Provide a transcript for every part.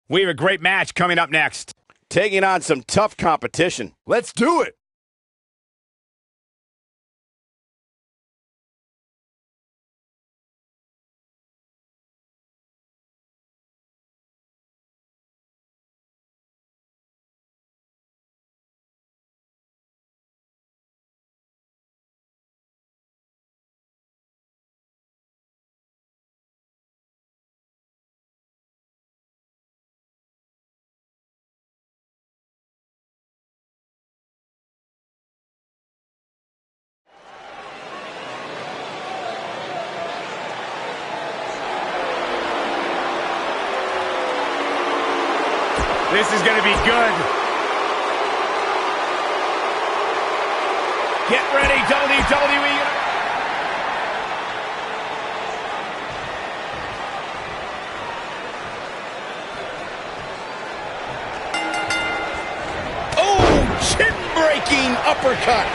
We have a great match coming up next. Taking on some tough competition. Let's do it. This is going to be good. Get ready, WWE. Oh, chin-breaking uppercut.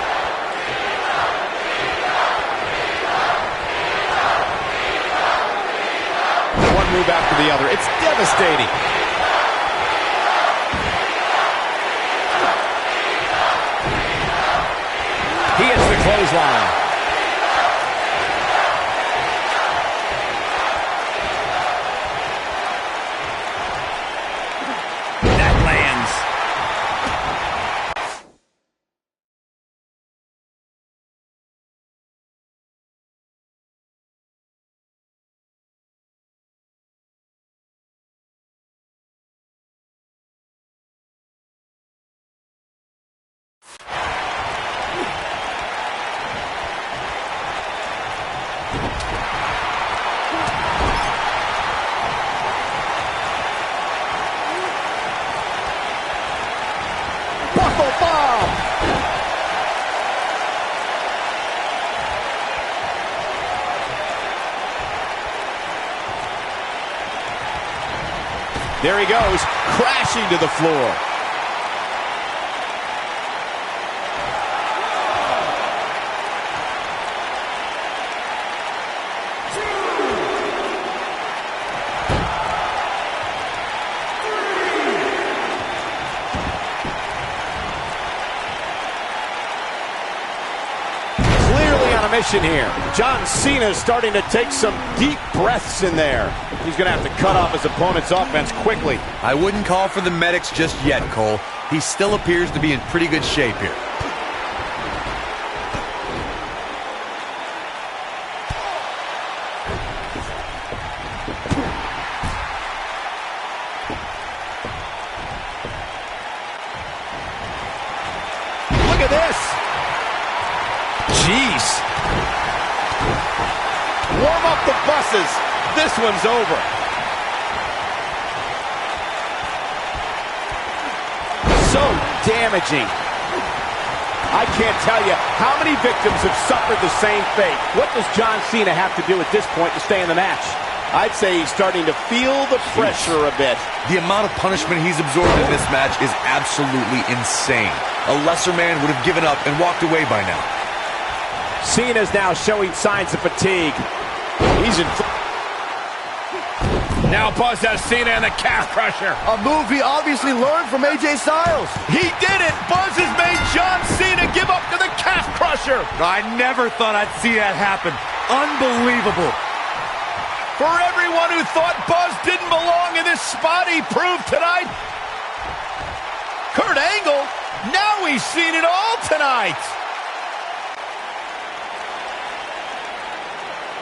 One move after the other. It's devastating. He hits the clothesline. That lands. Buckle bomb. There he goes, crashing to the floor. Mission here. John Cena's starting to take some deep breaths in there. He's going to have to cut off his opponent's offense quickly. I wouldn't call for the medics just yet, Cole. He still appears to be in pretty good shape here. Look at this. Jeez. Warm up the buses. This one's over. So damaging. I can't tell you how many victims have suffered the same fate. What does John Cena have to do at this point to stay in the match? I'd say he's starting to feel the pressure a bit. The amount of punishment he's absorbed in this match is absolutely insane. A lesser man would have given up and walked away by now. Cena's now showing signs of fatigue. He's in. Now Buzz has Cena in the calf crusher. A move he obviously learned from AJ Styles. He did it. Buzz has made John Cena give up to the calf crusher. I never thought I'd see that happen. Unbelievable. For everyone who thought Buzz didn't belong in this spot, he proved tonight. Kurt Angle, now he's seen it all tonight.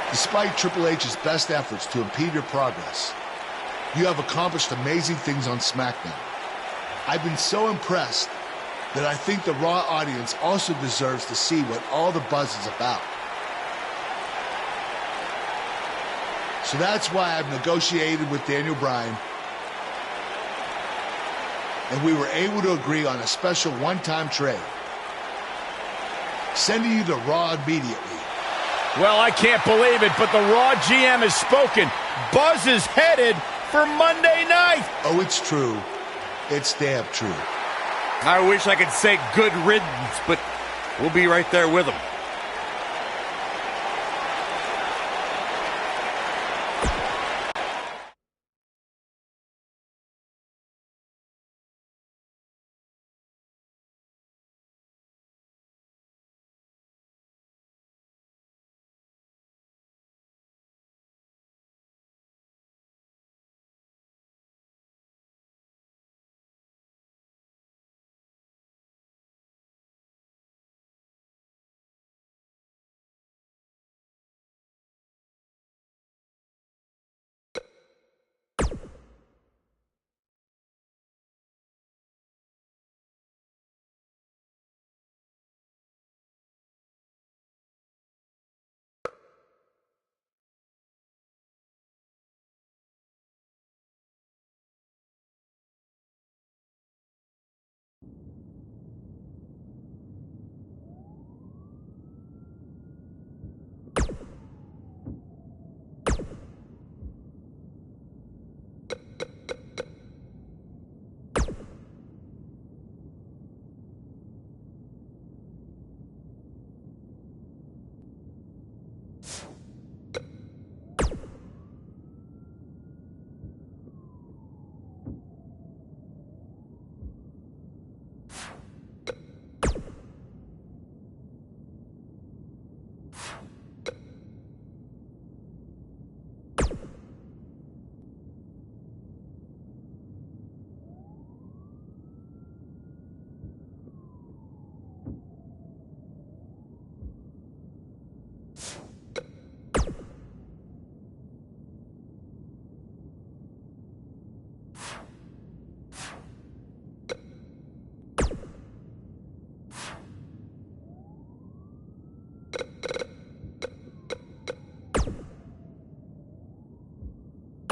Despite Triple H's best efforts to impede your progress, you have accomplished amazing things on SmackDown. I've been so impressed that I think the Raw audience also deserves to see what all the buzz is about. So that's why I've negotiated with Daniel Bryan, and we were able to agree on a special one-time trade, sending you to Raw immediately. Well, I can't believe it, but the Raw GM has spoken. Buzz is headed for Monday night. Oh, it's true. It's damn true. I wish I could say good riddance, but we'll be right there with him.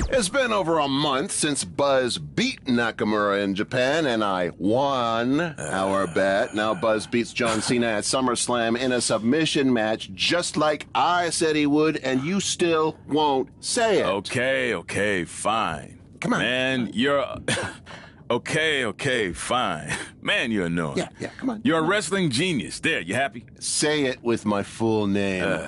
It's been over a month since Buzz beat Nakamura in Japan, and I won our bet. Now Buzz beats John Cena at SummerSlam in a submission match, just like I said he would, and you still won't say it. Okay, fine. Come on. Man, you're... Okay, fine. Man, you're annoying. Yeah, come on. You're a wrestling genius. There, you happy? Say it with my full name.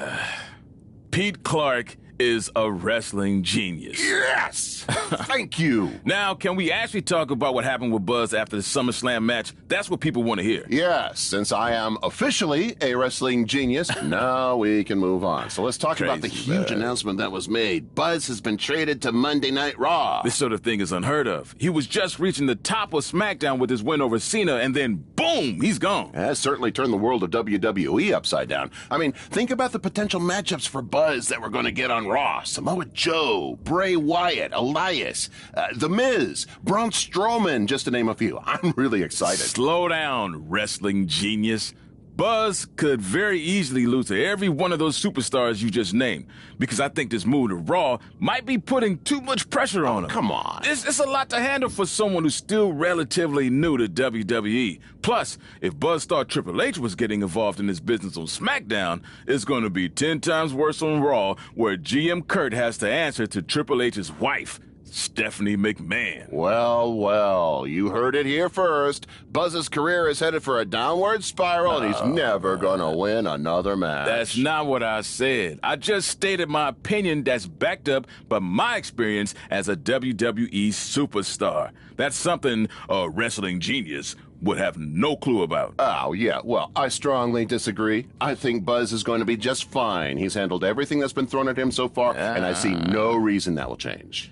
Pete Clark is a wrestling genius. Yes! Thank you. Now, can we actually talk about what happened with Buzz after the SummerSlam match? That's what people want to hear. Yes, since I am officially a wrestling genius, now we can move on. So let's talk about the huge announcement that was made. Buzz has been traded to Monday Night Raw. This sort of thing is unheard of. He was just reaching the top of SmackDown with his win over Cena, and then boom, he's gone. It has certainly turned the world of WWE upside down. I mean, think about the potential matchups for Buzz that we're going to get on Raw. Samoa Joe, Bray Wyatt, Elias, The Miz, Braun Strowman, just to name a few. I'm really excited. Slow down, wrestling genius. Buzz could very easily lose to every one of those superstars you just named, because I think this move to Raw might be putting too much pressure on him. Come on. It's a lot to handle for someone who's still relatively new to WWE. Plus, if Buzz thought Triple H was getting involved in this business on SmackDown, it's going to be 10 times worse on Raw, where GM Kurt has to answer to Triple H's wife, Stephanie McMahon. Well, you heard it here first. Buzz's career is headed for a downward spiral, and he's never gonna win another match. That's not what I said. I just stated my opinion that's backed up by my experience as a WWE superstar. That's something a wrestling genius would have no clue about. Oh, yeah, well, I strongly disagree. I think Buzz is going to be just fine. He's handled everything that's been thrown at him so far, and I see no reason that will change.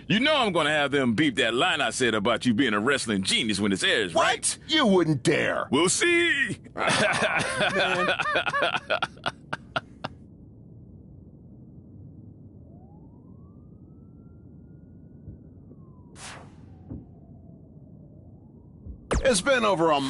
You know I'm going to have them beep that line I said about you being a wrestling genius when this airs, right? What? You wouldn't dare. We'll see. It's been over a...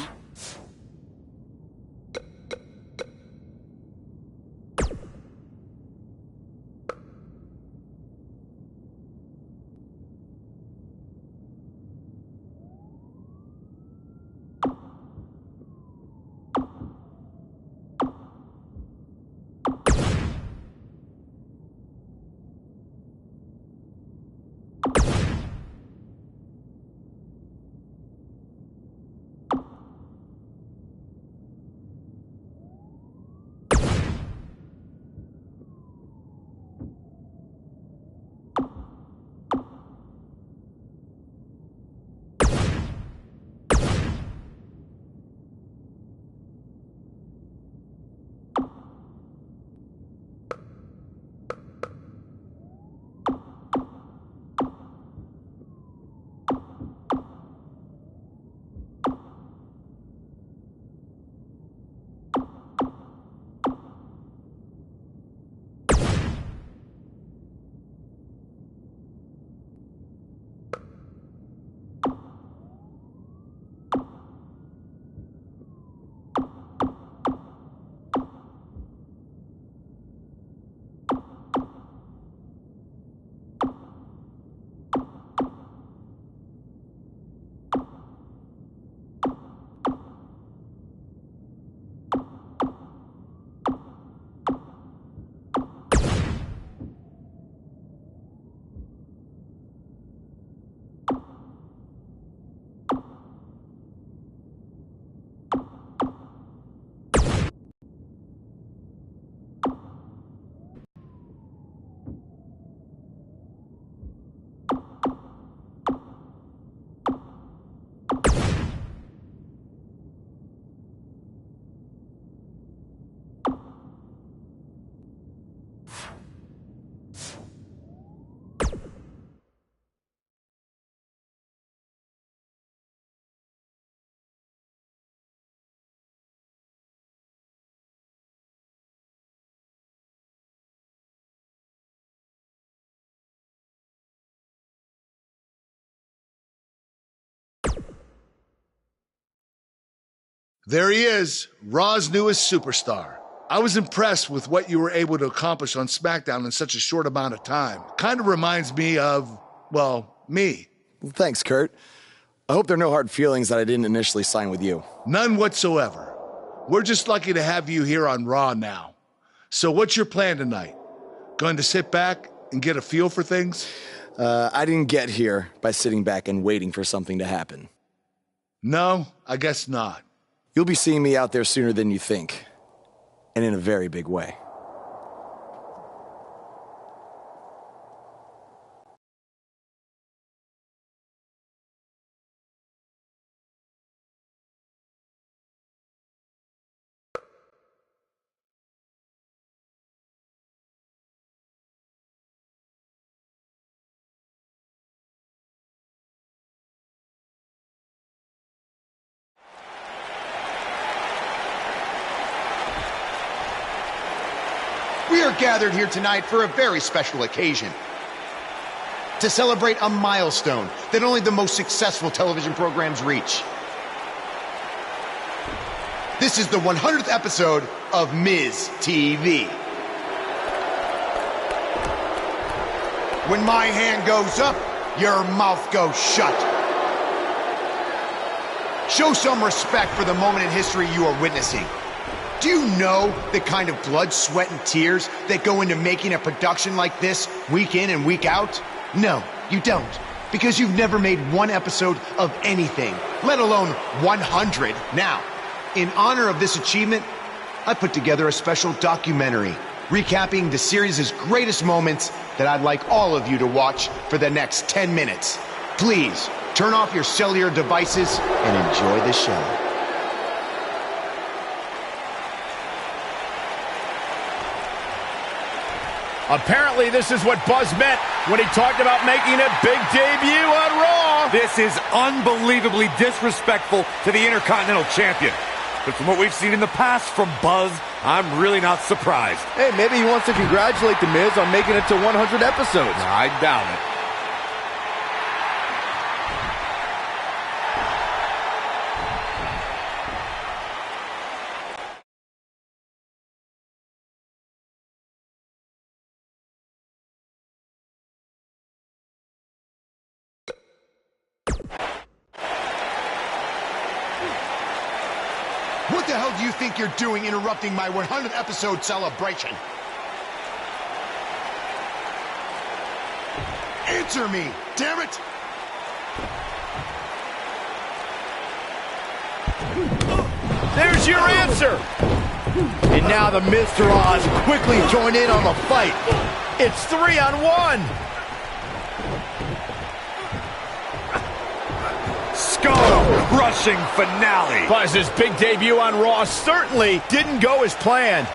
There he is, Raw's newest superstar. I was impressed with what you were able to accomplish on SmackDown in such a short amount of time. Kind of reminds me of Well, me. Thanks, Kurt. I hope there are no hard feelings that I didn't initially sign with you. None whatsoever. We're just lucky to have you here on Raw now. So what's your plan tonight? Going to sit back and get a feel for things? I didn't get here by sitting back and waiting for something to happen. No, I guess not. You'll be seeing me out there sooner than you think. And in a very big way. We are gathered here tonight for a very special occasion. To celebrate a milestone that only the most successful television programs reach. This is the 100th episode of Miz TV. When my hand goes up, your mouth goes shut. Show some respect for the moment in history you are witnessing. Do you know the kind of blood, sweat, and tears that go into making a production like this week in and week out? No, you don't. Because you've never made one episode of anything, let alone 100. Now, in honor of this achievement, I put together a special documentary recapping the series' greatest moments that I'd like all of you to watch for the next 10 minutes. Please, turn off your cellular devices and enjoy the show. Apparently, this is what Buzz meant when he talked about making a big debut on Raw. This is unbelievably disrespectful to the Intercontinental Champion. But from what we've seen in the past from Buzz, I'm really not surprised. Hey, maybe he wants to congratulate The Miz on making it to 100 episodes. I doubt it. What the hell do you think you're doing interrupting my 100th episode celebration? Answer me, damn it! There's your answer. And now the Mr. Oz quickly joined in on the fight. It's 3-on-1. Skull-crushing finale. Buzz's big debut on Raw certainly didn't go as planned.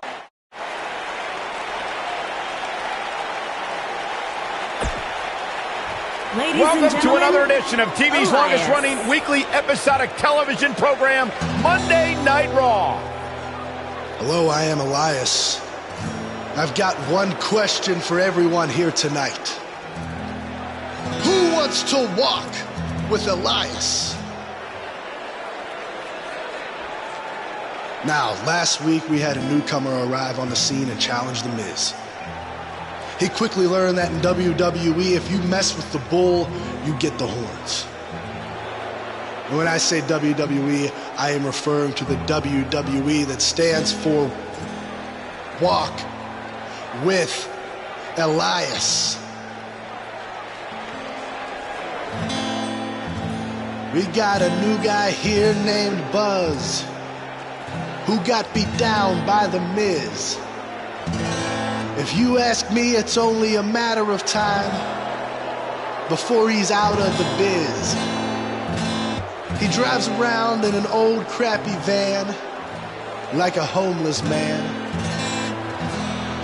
Welcome to another edition of TV's longest-running weekly episodic television program, Monday Night Raw. Hello, I am Elias. I've got one question for everyone here tonight. Who wants to walk with Elias? Now, last week we had a newcomer arrive on the scene and challenge The Miz. He quickly learned that in WWE, if you mess with the bull, you get the horns. And when I say WWE, I am referring to the WWE that stands for Walk with Elias. We got a new guy here named Buzz, who got beat down by The Miz. If you ask me, it's only a matter of time before he's out of the biz. He drives around in an old crappy van like a homeless man.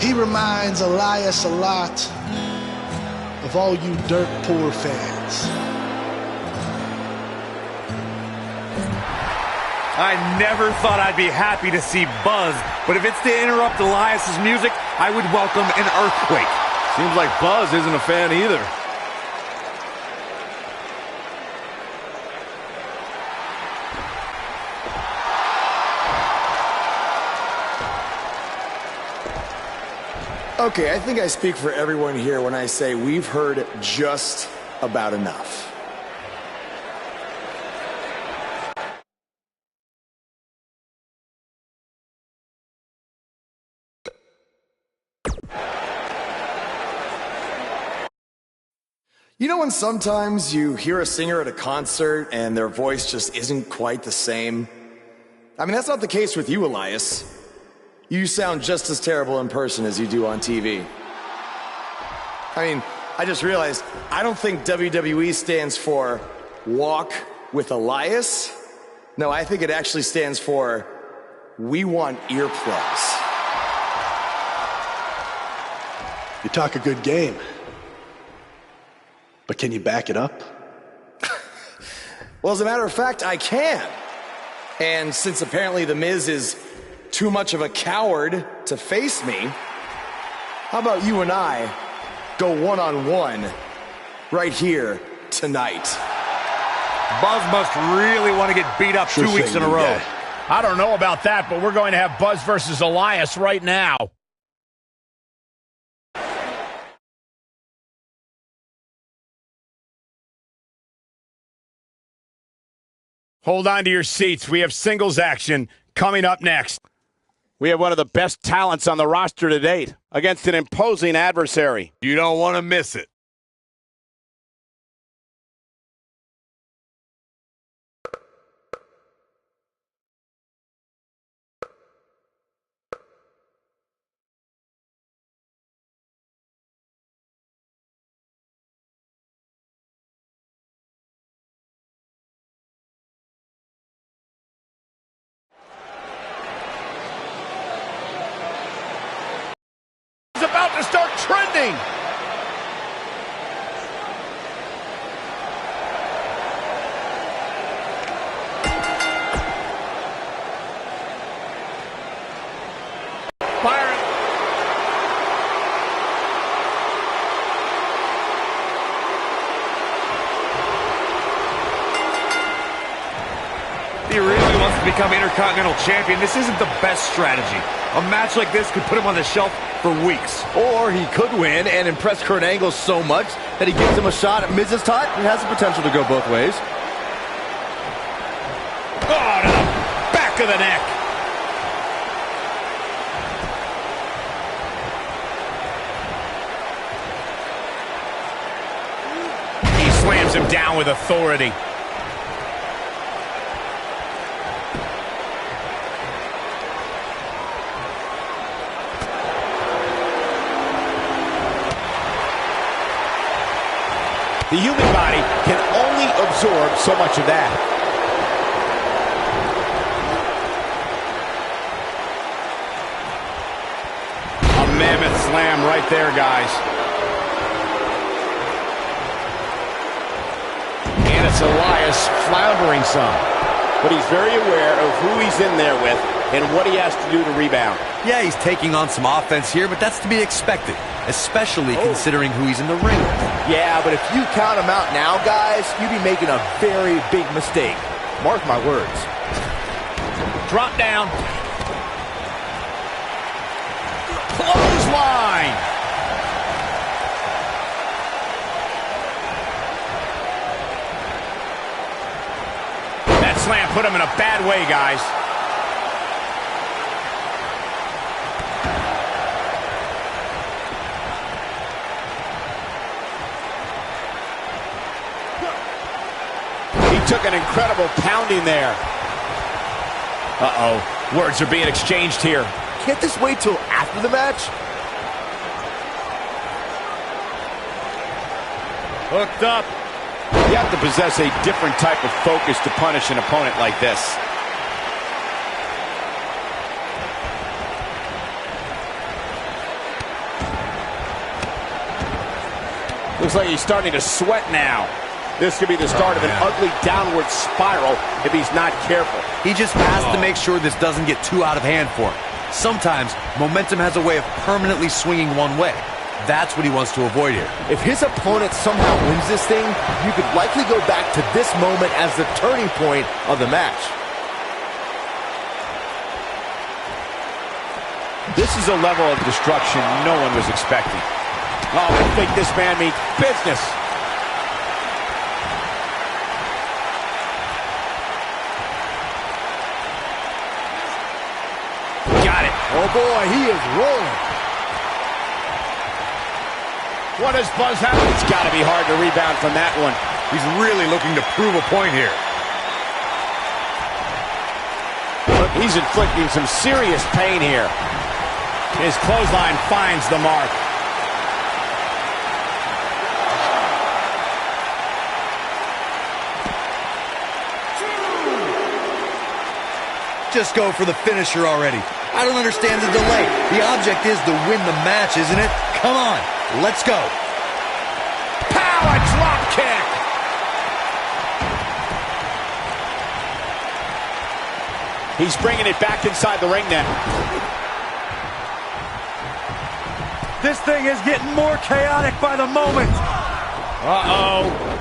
He reminds Elias a lot of all you dirt poor fans. I never thought I'd be happy to see Buzz, but if it's to interrupt Elias's music, I would welcome an earthquake. Seems like Buzz isn't a fan either. Okay, I think I speak for everyone here when I say we've heard just about enough. You know when sometimes you hear a singer at a concert and their voice just isn't quite the same? I mean, that's not the case with you, Elias. You sound just as terrible in person as you do on TV. I mean, I just realized, I don't think WWE stands for Walk with Elias. No, I think it actually stands for We Want Earplugs. You talk a good game. But can you back it up? Well, as a matter of fact, I can. And since apparently The Miz is too much of a coward to face me, how about you and I go one-on-one right here tonight? Buzz must really want to get beat up 2 weeks in a row. Guy. I don't know about that, but we're going to have Buzz versus Elias right now. Hold on to your seats. We have singles action coming up next. We have one of the best talents on the roster to date against an imposing adversary. You don't want to miss it. To start trending. Byron. He really wants to become Intercontinental Champion. This isn't the best strategy. A match like this could put him on the shelf for weeks. Or he could win and impress Kurt Angle so much that he gives him a shot at Miz's title. It has the potential to go both ways. Oh, to the back of the neck. He slams him down with authority. The human body can only absorb so much of that. A mammoth slam right there, guys. And it's Elias floundering some. But he's very aware of who he's in there with and what he has to do to rebound. Yeah, he's taking on some offense here, but that's to be expected, especially considering who he's in the ring with. Yeah, but if you count him out now, guys, you'd be making a very big mistake. Mark my words. Drop down. Clothesline. That slam put him in a bad way, guys. Took an incredible pounding there. Uh-oh. Words are being exchanged here. Can't this wait till after the match? Hooked up. You have to possess a different type of focus to punish an opponent like this. Looks like he's starting to sweat now. This could be the start of an ugly downward spiral if he's not careful. He just has to make sure this doesn't get too out of hand for him. Sometimes, momentum has a way of permanently swinging one way. That's what he wants to avoid here. If his opponent somehow wins this thing, you could likely go back to this moment as the turning point of the match. This is a level of destruction no one was expecting. Oh, I think this man means business. Oh boy, he is rolling. What does Buzz have? It's got to be hard to rebound from that one. He's really looking to prove a point here. He's inflicting some serious pain here. His clothesline finds the mark. Just go for the finisher already. I don't understand the delay. The object is to win the match, isn't it? Come on, let's go. Power drop kick. He's bringing it back inside the ring now. This thing is getting more chaotic by the moment. Uh-oh.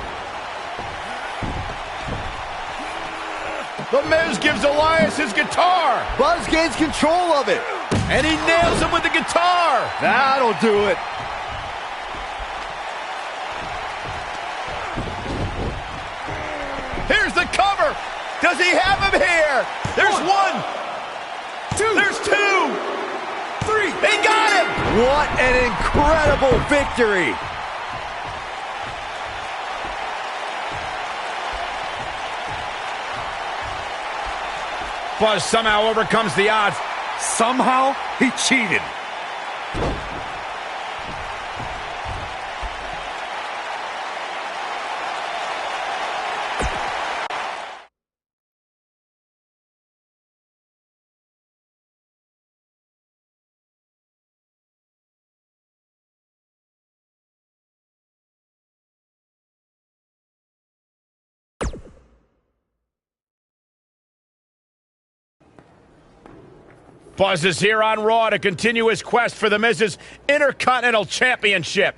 The Miz gives Elias his guitar. Buzz gains control of it. And he nails him with the guitar. That'll do it. Here's the cover. Does he have him here? There's one. Two. There's two. Three. He got him. What an incredible victory. Buzz somehow overcomes the odds. Somehow, he cheated. Buzz is here on Raw to continue his quest for the Miz's Intercontinental Championship.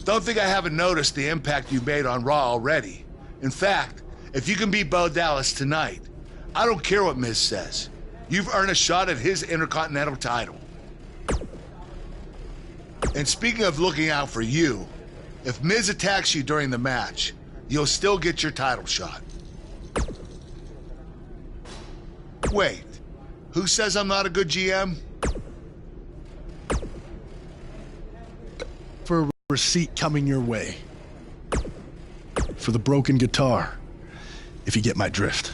Don't think I haven't noticed the impact you made on Raw already. In fact, if you can beat Bo Dallas tonight, I don't care what Miz says. You've earned a shot at his Intercontinental title. And speaking of looking out for you, if Miz attacks you during the match, you'll still get your title shot. Wait, who says I'm not a good GM? For a receipt coming your way. For the broken guitar, if you get my drift.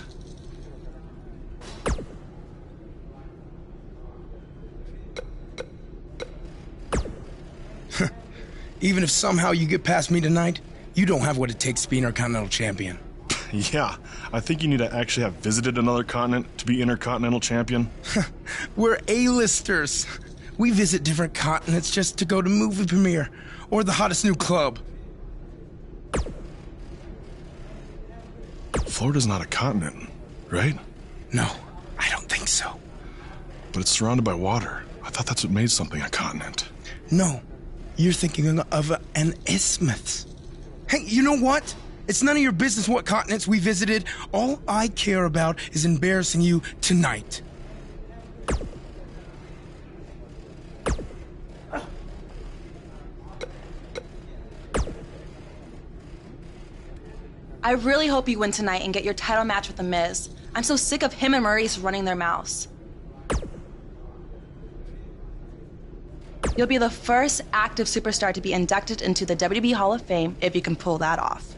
Even if somehow you get past me tonight, you don't have what it takes to be Intercontinental Champion. Yeah, I think you need to actually have visited another continent to be Intercontinental Champion. We're A-listers. We visit different continents just to go to movie premiere or the hottest new club. Florida's not a continent, right? No, I don't think so. But it's surrounded by water. I thought that's what made something a continent. No, you're thinking of an isthmus. Hey, you know what? It's none of your business what continents we visited. All I care about is embarrassing you tonight. I really hope you win tonight and get your title match with The Miz. I'm so sick of him and Maurice running their mouths. You'll be the first active superstar to be inducted into the WWE Hall of Fame if you can pull that off.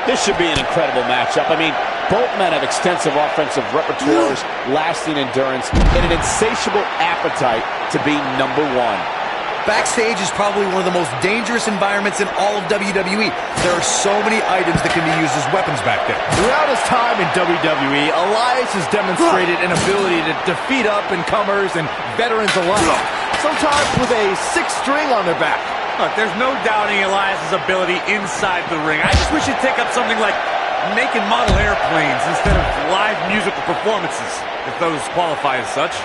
This should be an incredible matchup. I mean, both men have extensive offensive repertoires, lasting endurance, and an insatiable appetite to be number one. Backstage is probably one of the most dangerous environments in all of WWE. There are so many items that can be used as weapons back there. Throughout his time in WWE, Elias has demonstrated an ability to defeat up-and-comers and veterans alike, sometimes with a 6-string on their back. Look, there's no doubting Elias' ability inside the ring. I just wish he'd take up something like making model airplanes instead of live musical performances, if those qualify as such.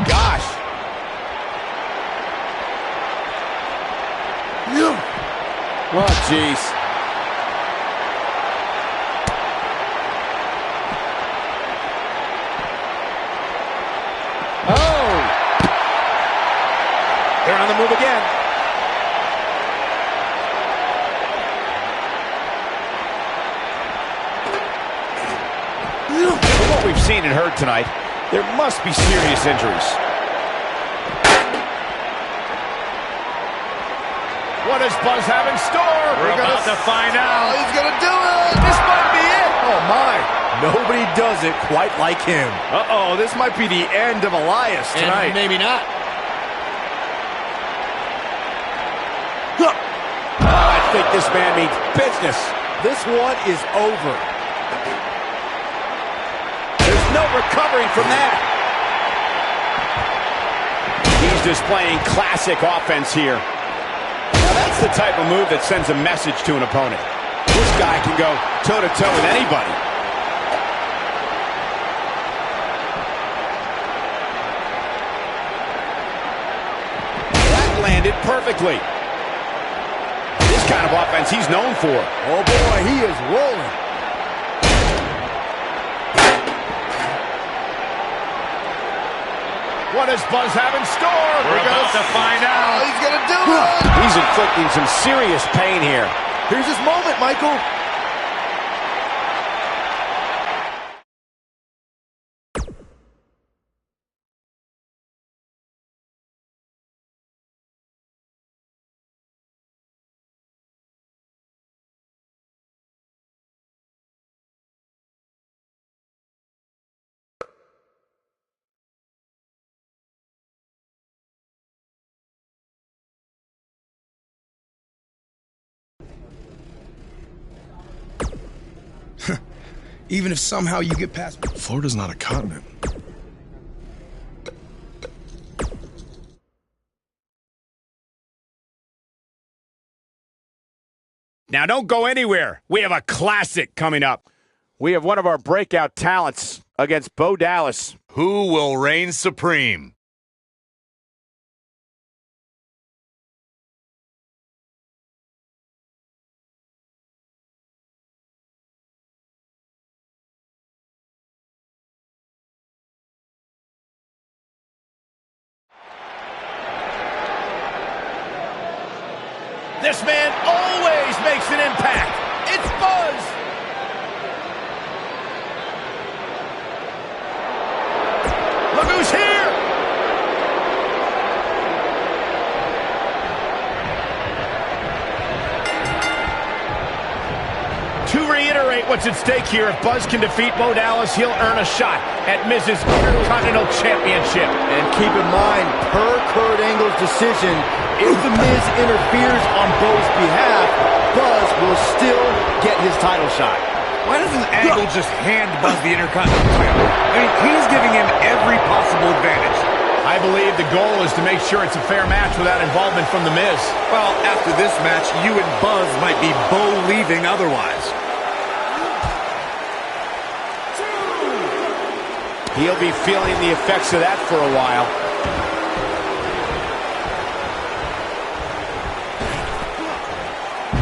Gosh. Oh, jeez. Oh! They're on the move again. From what we've seen and heard tonight, there must be serious injuries. What does Buzz have in store? We're about to find out. He's gonna do it! This might be it! Oh my! Nobody does it quite like him. Uh-oh, this might be the end of Elias tonight. And maybe not. I think this man means business. This one is over. There's no recovering from that. He's displaying classic offense here. Now that's the type of move that sends a message to an opponent. This guy can go toe-to-toe with anybody. That landed perfectly. This kind of offense he's known for. Oh boy, he is rolling. What does Buzz have in store? We're about to find out. He's gonna do it! He's inflicting some serious pain here. Here's his moment, Michael. Even if somehow you get past... Florida's not a continent. Now don't go anywhere. We have a classic coming up. We have one of our breakout talents against Bo Dallas. Who will reign supreme? This man always makes an impact. It's Buzz. Look who's here. To reiterate what's at stake here, if Buzz can defeat Bo Dallas, he'll earn a shot at Miz's Intercontinental Championship. And keep in mind, per Kurt Angle's decision, if The Miz interferes on Bo's behalf, Buzz will still get his title shot. Why doesn't Angle just hand Buzz the Intercontinental title? I mean, he's giving him every possible advantage. I believe the goal is to make sure it's a fair match without involvement from The Miz. Well, after this match, you and Buzz might be Bo leaving otherwise. He'll be feeling the effects of that for a while.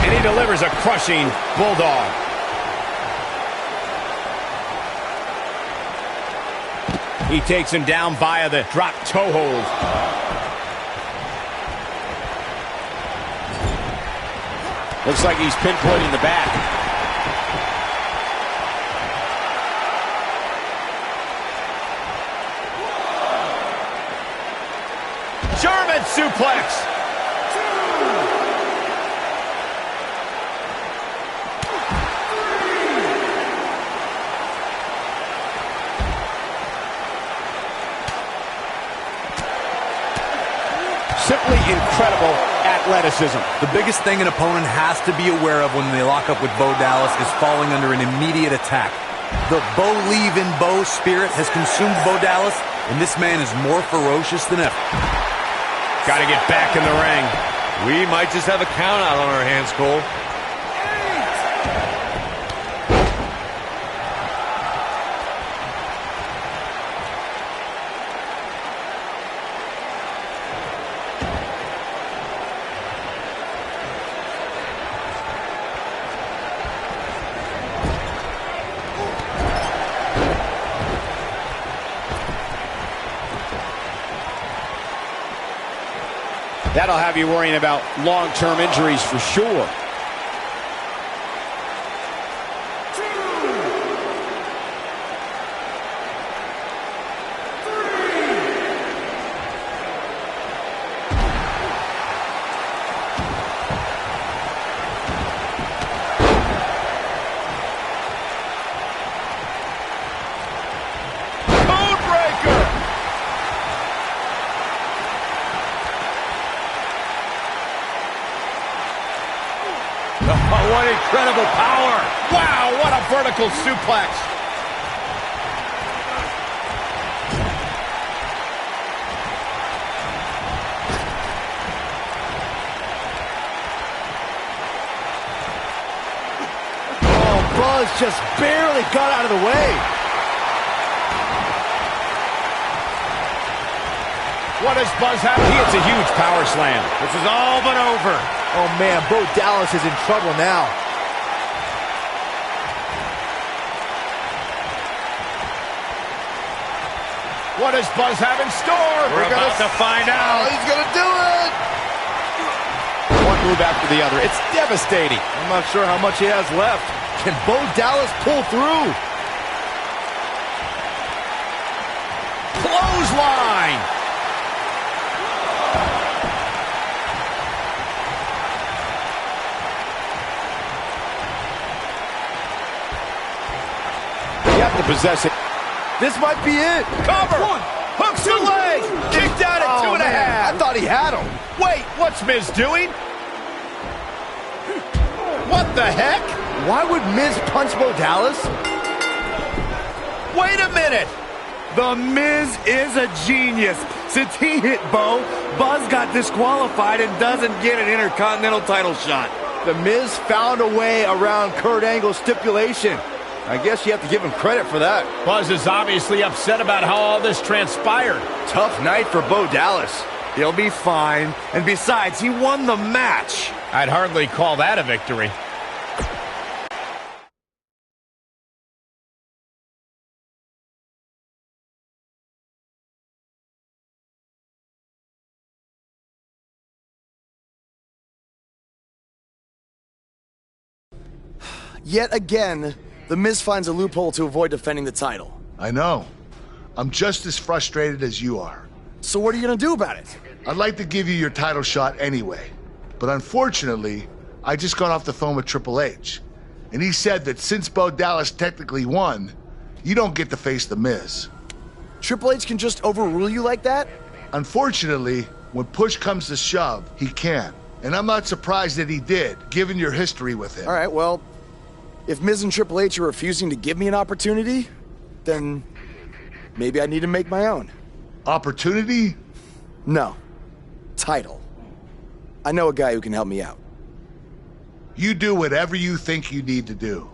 And he delivers a crushing bulldog. He takes him down via the drop toe hold. Looks like he's pinpointing the back. German suplex. Simply incredible athleticism. The biggest thing an opponent has to be aware of when they lock up with Bo Dallas is falling under an immediate attack. The Bo leave in Bo spirit has consumed Bo Dallas, and this man is more ferocious than ever. Got to get back in the ring. We might just have a count out on our hands, Cole. That'll have you worrying about long-term injuries for sure. Oh, what incredible power. Wow, what a vertical suplex. Oh, Buzz just barely got out of the way. What does Buzz have? He hits a huge power slam. This is all but over. Oh, man, Bo Dallas is in trouble now. What does Buzz have in store? We're about to find out. He's going to do it. One move after the other. It's devastating. I'm not sure how much he has left. Can Bo Dallas pull through? Clothesline. You have to possess it. This might be it. Cover. One, hooks the leg. Kicked out at 2.5. I thought he had him. Wait, what's Miz doing? What the heck? Why would Miz punch Bo Dallas? Wait a minute. The Miz is a genius. Since he hit Bo, Buzz got disqualified and doesn't get an Intercontinental title shot. The Miz found a way around Kurt Angle's stipulation. I guess you have to give him credit for that. Buzz is obviously upset about how all this transpired. Tough night for Bo Dallas. He'll be fine. And besides, he won the match. I'd hardly call that a victory. Yet again, The Miz finds a loophole to avoid defending the title. I know. I'm just as frustrated as you are. So what are you gonna do about it? I'd like to give you your title shot anyway. But unfortunately, I just got off the phone with Triple H. And he said that since Bo Dallas technically won, you don't get to face The Miz. Triple H can just overrule you like that? Unfortunately, when push comes to shove, he can. And I'm not surprised that he did, given your history with him. All right, well, if Miz and Triple H are refusing to give me an opportunity, then maybe I need to make my own. Opportunity? No. Title. I know a guy who can help me out. You do whatever you think you need to do.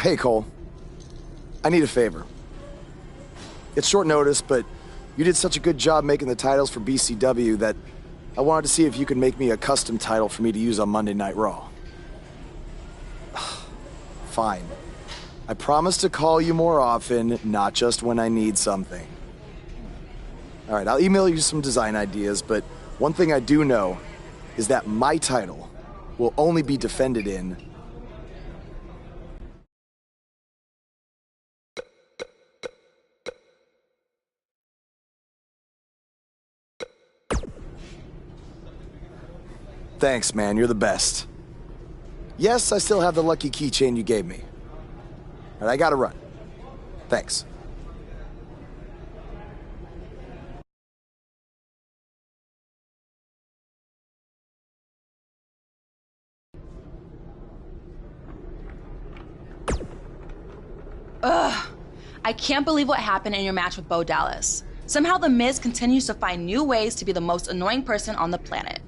Hey, Cole. I need a favor. It's short notice, but you did such a good job making the titles for BCW that I wanted to see if you could make me a custom title for me to use on Monday Night Raw. Fine. I promise to call you more often, not just when I need something. All right, I'll email you some design ideas, but one thing I do know is that my title will only be defended in Thanks, man. You're the best. Yes, I still have the lucky keychain you gave me. All right, I gotta run. Thanks. Ugh. I can't believe what happened in your match with Bo Dallas. Somehow The Miz continues to find new ways to be the most annoying person on the planet.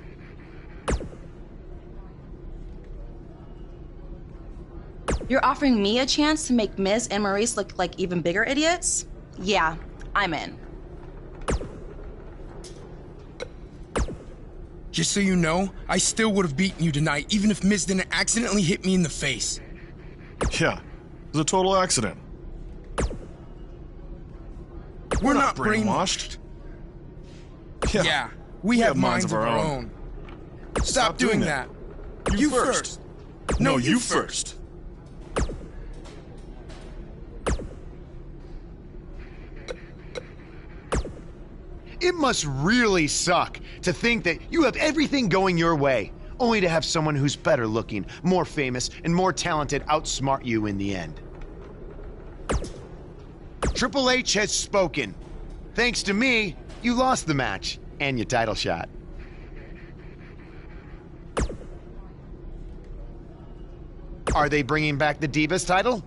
You're offering me a chance to make Miz and Maurice look like even bigger idiots? Yeah, I'm in. Just so you know, I still would have beaten you tonight, even if Miz didn't accidentally hit me in the face. Yeah, it was a total accident. We're not brainwashed. Yeah, we have minds of our own. Stop doing that. You first. No, you first. It must really suck to think that you have everything going your way, only to have someone who's better looking, more famous, and more talented outsmart you in the end. Triple H has spoken. Thanks to me, you lost the match and your title shot. Are they bringing back the Divas title?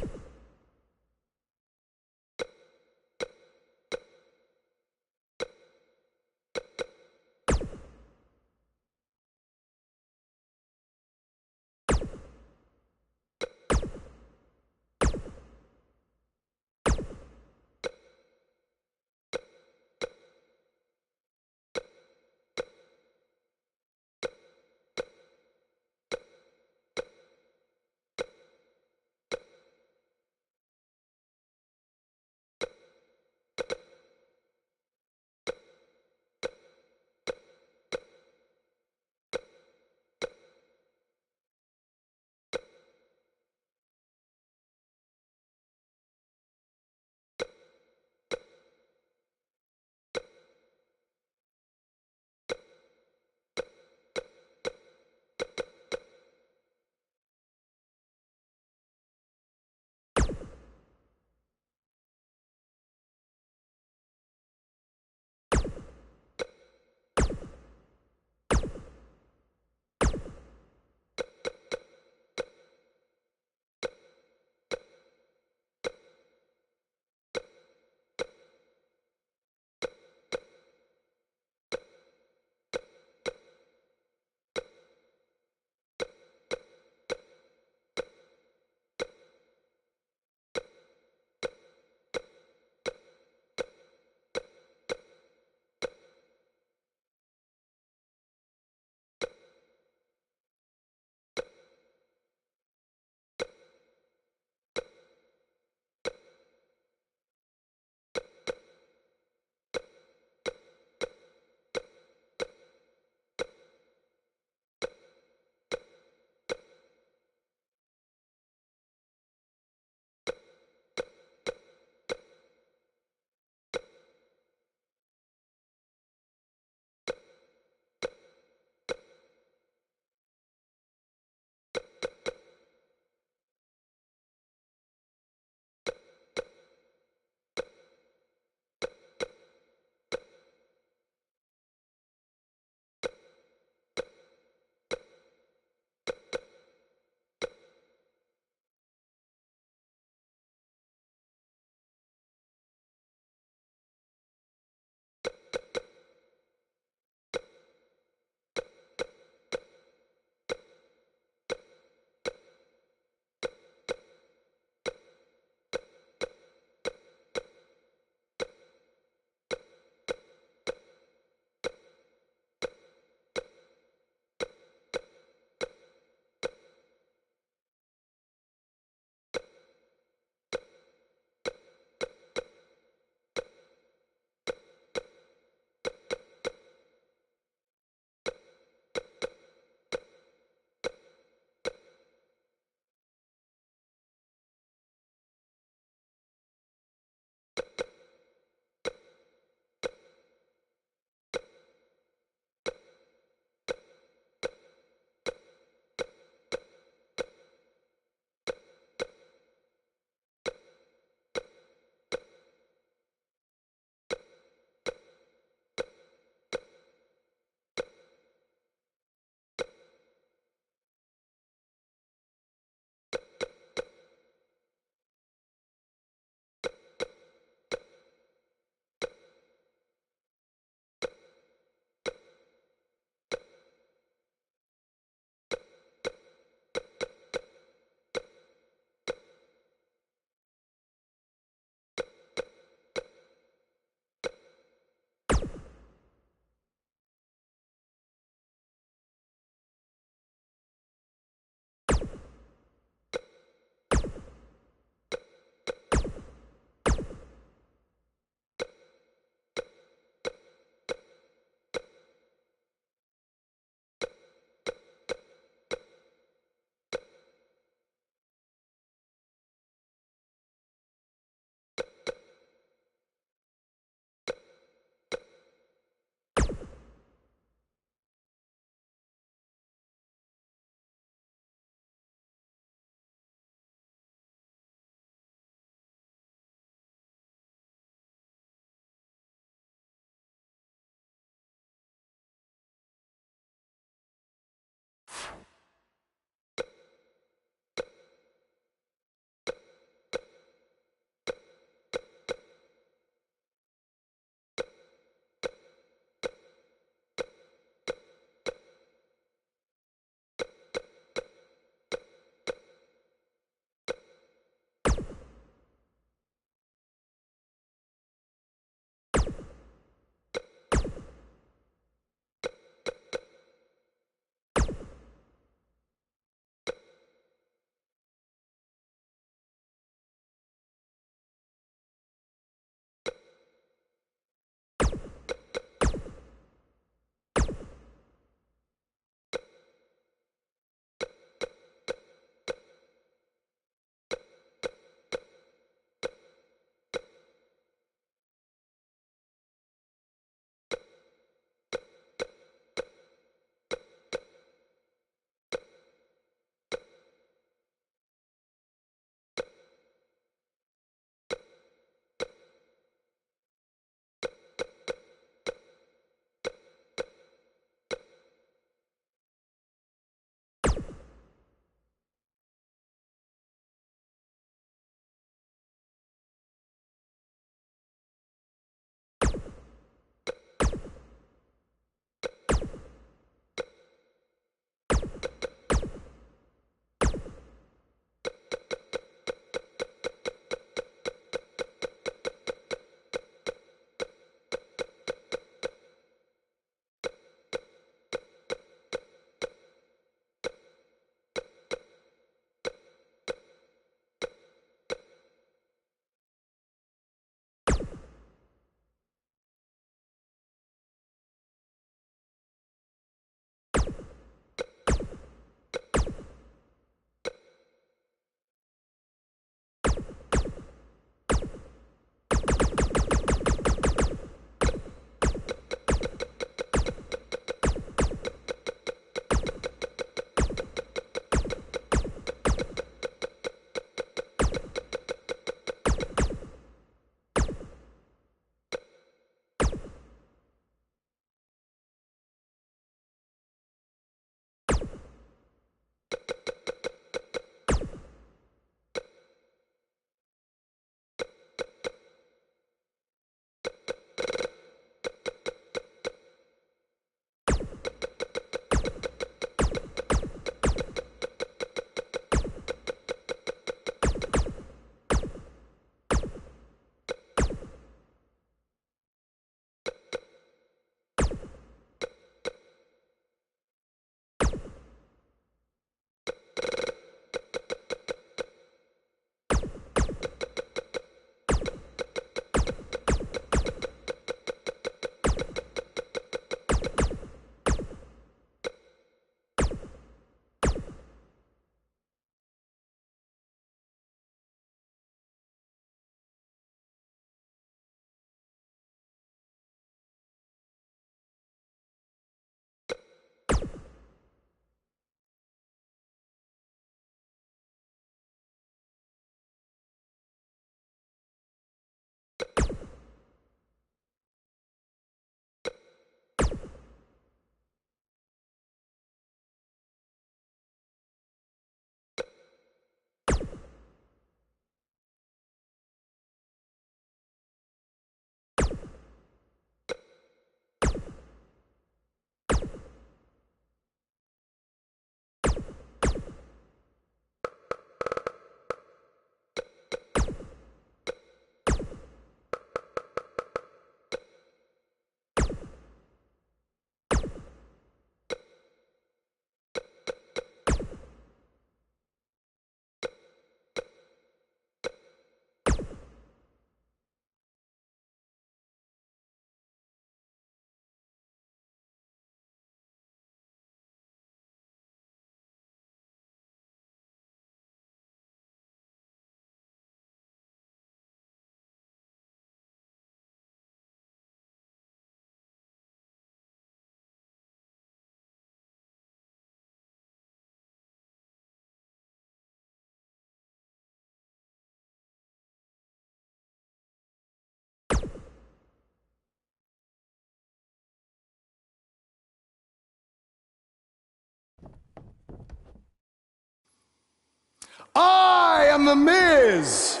I am The Miz!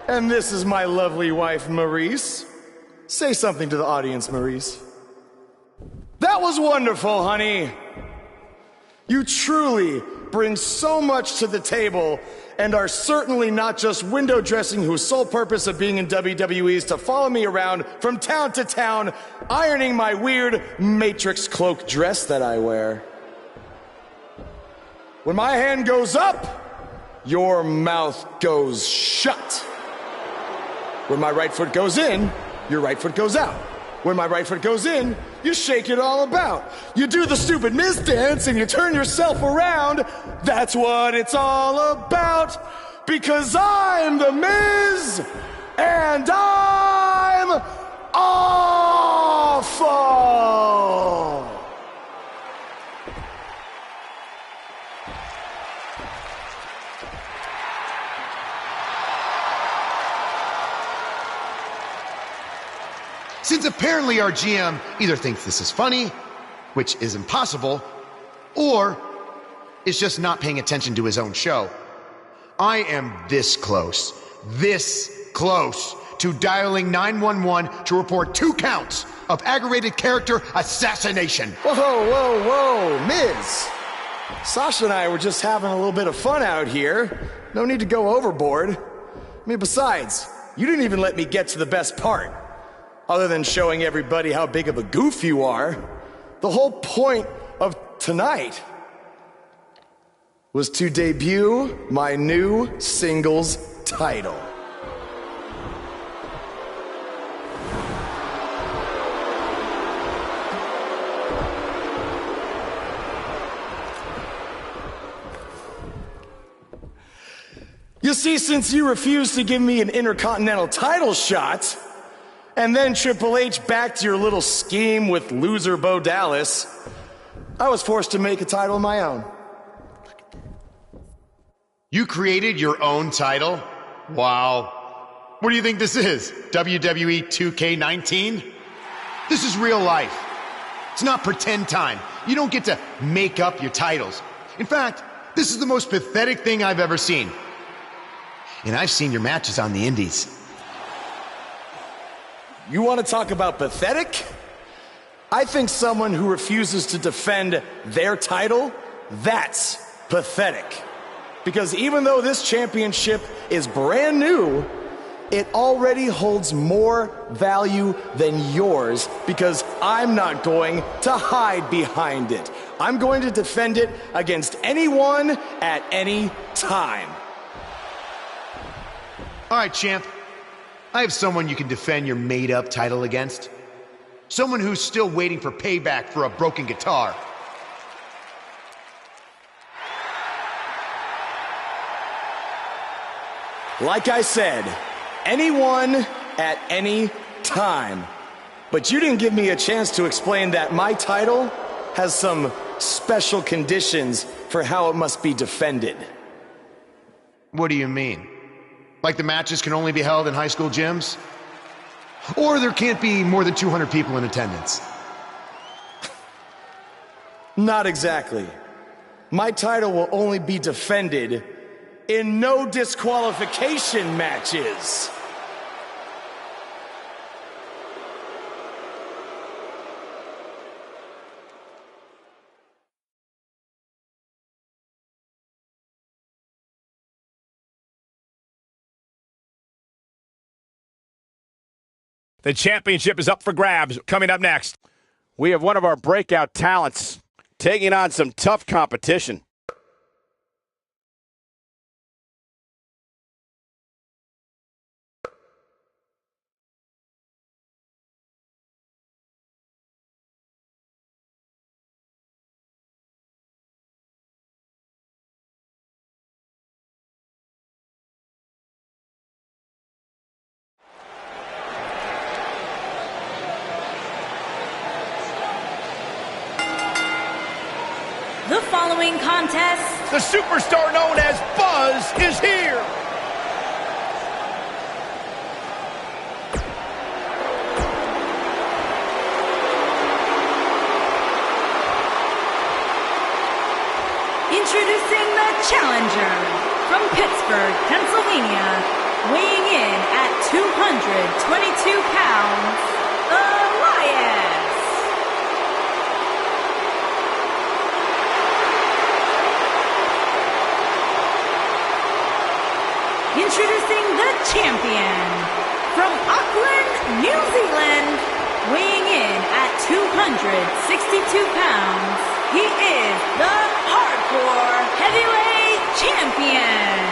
And this is my lovely wife, Maurice. Say something to the audience, Maurice. That was wonderful, honey. You truly bring so much to the table and are certainly not just window dressing whose sole purpose of being in WWE is to follow me around from town to town, ironing my weird Matrix cloak dress that I wear. When my hand goes up, your mouth goes shut. When my right foot goes in, your right foot goes out. When my right foot goes in, you shake it all about. You do the stupid Miz dance and you turn yourself around. That's what it's all about. Because I'm The Miz and I'm awful. Since apparently our GM either thinks this is funny, which is impossible, or is just not paying attention to his own show, I am this close to dialing 911 to report 2 counts of aggravated character assassination. Whoa, Miz. Sasha and I were just having a little bit of fun out here. No need to go overboard. I mean, besides, you didn't even let me get to the best part. Other than showing everybody how big of a goof you are, the whole point of tonight was to debut my new singles title. You see, since you refused to give me an Intercontinental title shot, and then Triple H backed your little scheme with loser Bo Dallas, I was forced to make a title of my own. You created your own title? Wow. What do you think this is? WWE2K19? This is real life. It's not pretend time. You don't get to make up your titles. In fact, this is the most pathetic thing I've ever seen. And I've seen your matches on the indies. You want to talk about pathetic? I think someone who refuses to defend their title, that's pathetic. Because even though this championship is brand new, it already holds more value than yours because I'm not going to hide behind it. I'm going to defend it against anyone at any time. All right, champ. I have someone you can defend your made-up title against. Someone who's still waiting for payback for a broken guitar. Like I said, anyone at any time. But you didn't give me a chance to explain that my title has some special conditions for how it must be defended. What do you mean? Like the matches can only be held in high school gyms? Or there can't be more than 200 people in attendance? Not exactly. My title will only be defended in no disqualification matches. The championship is up for grabs. Coming up next, we have one of our breakout talents taking on some tough competition. The following contest, the superstar known as Buzz is here. introducing the challenger from Pittsburgh, Pennsylvania, weighing in at 222 pounds, Elias. Introducing the champion, from Auckland, New Zealand, weighing in at 262 pounds, he is the Hardcore Heavyweight Champion,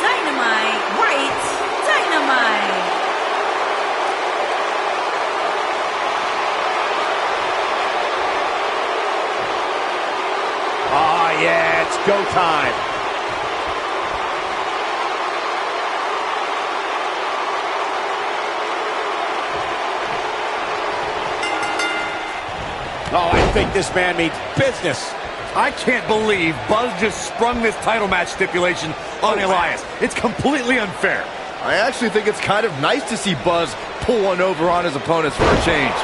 Dynamite, WhiteDynamite. Oh, yeah, it's go time. Oh, I think this man means business. I can't believe Buzz just sprung this title match stipulation on Elias. It's completely unfair. I actually think it's kind of nice to see Buzz pull one over on his opponents for a change.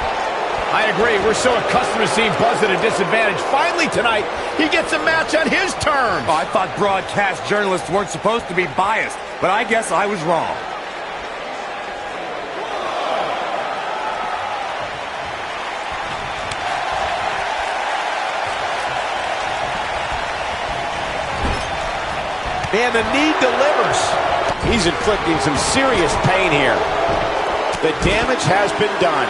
I agree. We're so accustomed to seeing Buzz at a disadvantage. Finally tonight, he gets a match on his terms. Oh, I thought broadcast journalists weren't supposed to be biased, but I guess I was wrong. And the knee delivers. He's inflicting some serious pain here. The damage has been done.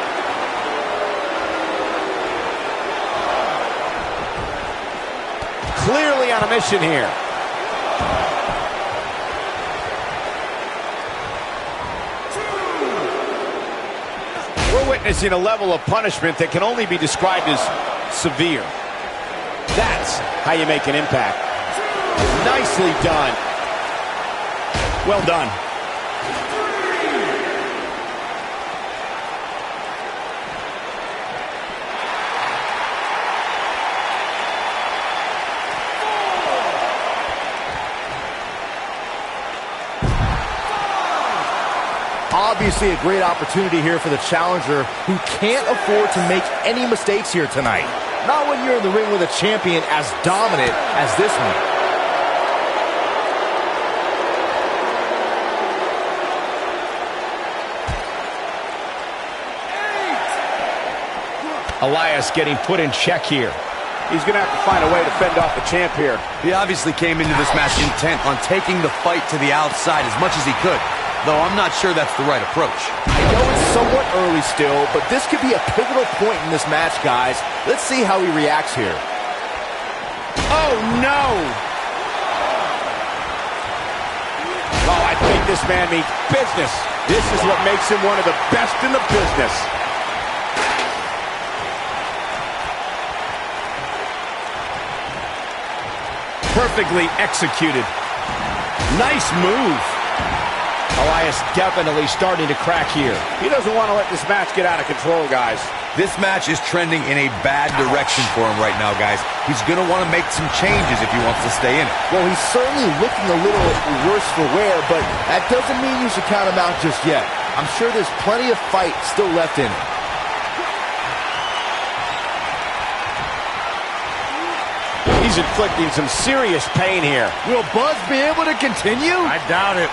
Clearly on a mission here. We're witnessing a level of punishment that can only be described as severe. That's how you make an impact. Nicely done. Well done. Obviously a great opportunity here for the challenger who can't afford to make any mistakes here tonight. Not when you're in the ring with a champion as dominant as this one. Elias getting put in check here. He's going to have to find a way to fend off the champ here. He obviously came into this match intent on taking the fight to the outside as much as he could, though I'm not sure that's the right approach. I know it's somewhat early still, but this could be a pivotal point in this match, guys. Let's see how he reacts here. Oh, no! Oh, I think this man means business. This is what makes him one of the best in the business. Perfectly executed. Nice move. Elias definitely starting to crack here. He doesn't want to let this match get out of control, guys. This match is trending in a bad direction for him right now, guys. He's going to want to make some changes if he wants to stay in it. Well, he's certainly looking a little worse for wear, but that doesn't mean you should count him out just yet. I'm sure there's plenty of fight still left in him. He's inflicting some serious pain here. Will Buzz be able to continue? I doubt it.